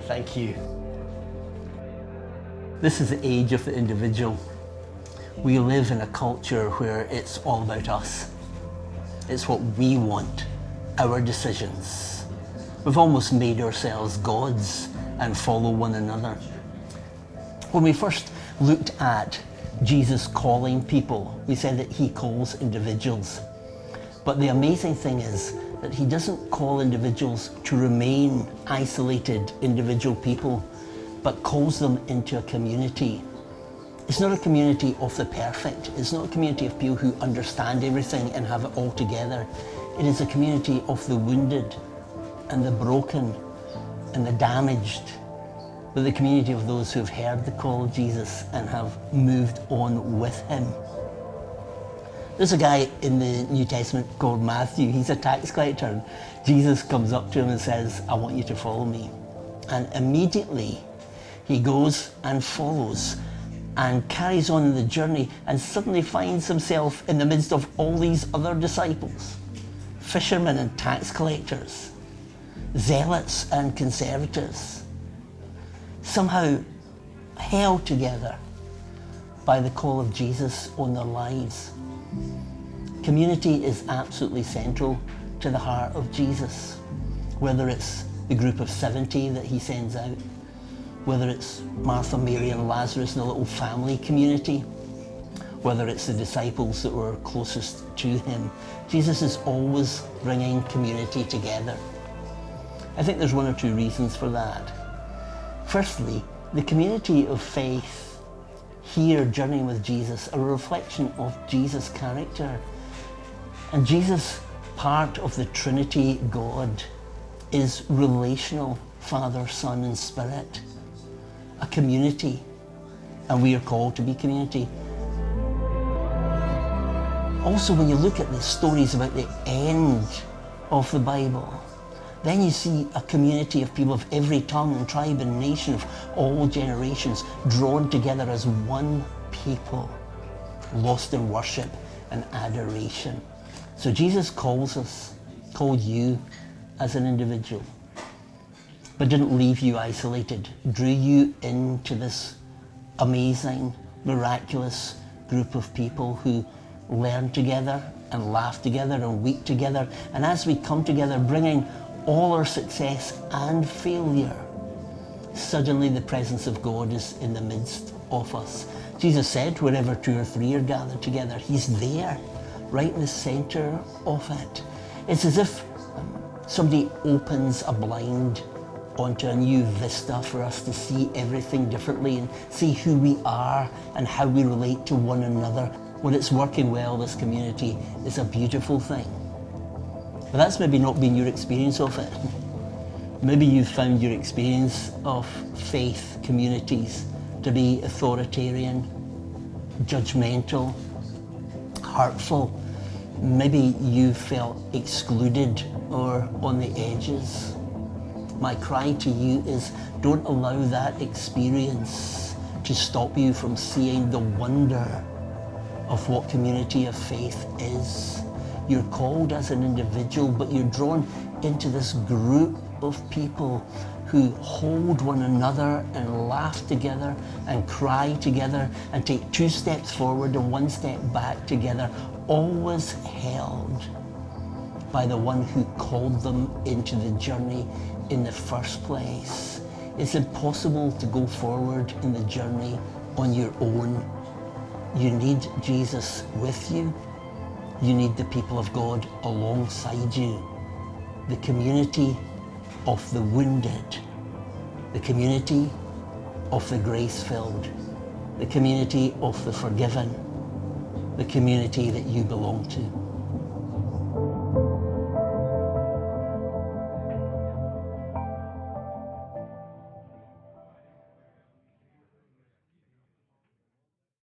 Thank you. This is the age of the individual. We live in a culture where it's all about us. It's what we want, our decisions. We've almost made ourselves gods and follow one another. When we first looked at Jesus calling people, we said that he calls individuals. But the amazing thing is that he doesn't call individuals to remain isolated individual people, but calls them into a community. It's not a community of the perfect. It's not a community of people who understand everything and have it all together. It is a community of the wounded and the broken and the damaged, but the community of those who have heard the call of Jesus and have moved on with him. There's a guy in the New Testament called Matthew. He's a tax collector. And Jesus comes up to him and says, I want you to follow me. And immediately he goes and follows and carries on the journey and suddenly finds himself in the midst of all these other disciples, fishermen and tax collectors, zealots and conservatives, somehow held together by the call of Jesus on their lives. Community is absolutely central to the heart of Jesus, whether it's the group of 70 that he sends out, whether it's Martha, Mary and Lazarus in a little family community, whether it's the disciples that were closest to him. Jesus is always bringing community together. I think there's one or two reasons for that. Firstly, the community of faith here journeying with Jesus are a reflection of Jesus' character. And Jesus, part of the Trinity God, is relational, Father, Son and Spirit. A community, and we are called to be community. Also, when you look at the stories about the end of the Bible, then you see a community of people of every tongue and tribe and nation of all generations drawn together as one people, lost in worship and adoration. So Jesus calls us, called you as an individual, but didn't leave you isolated, drew you into this amazing, miraculous group of people who learn together and laugh together and weep together. And as we come together, bringing all our success and failure, suddenly the presence of God is in the midst of us. Jesus said, wherever 2 or 3 are gathered together, he's there, right in the center of it. It's as if somebody opens a blind onto a new vista for us to see everything differently and see who we are and how we relate to one another. When it's working well, this community is a beautiful thing. But that's maybe not been your experience of it. Maybe you've found your experience of faith communities to be authoritarian, judgmental, hurtful. Maybe you felt excluded or on the edges. My cry to you is, don't allow that experience to stop you from seeing the wonder of what community of faith is. You're called as an individual, but you're drawn into this group of people who hold one another and laugh together and cry together and take 2 steps forward and 1 step back together, always held by the one who called them into the journey in the first place. It's impossible to go forward in the journey on your own. You need Jesus with you. You need the people of God alongside you. The community of the wounded, the community of the grace-filled, the community of the forgiven, the community that you belong to.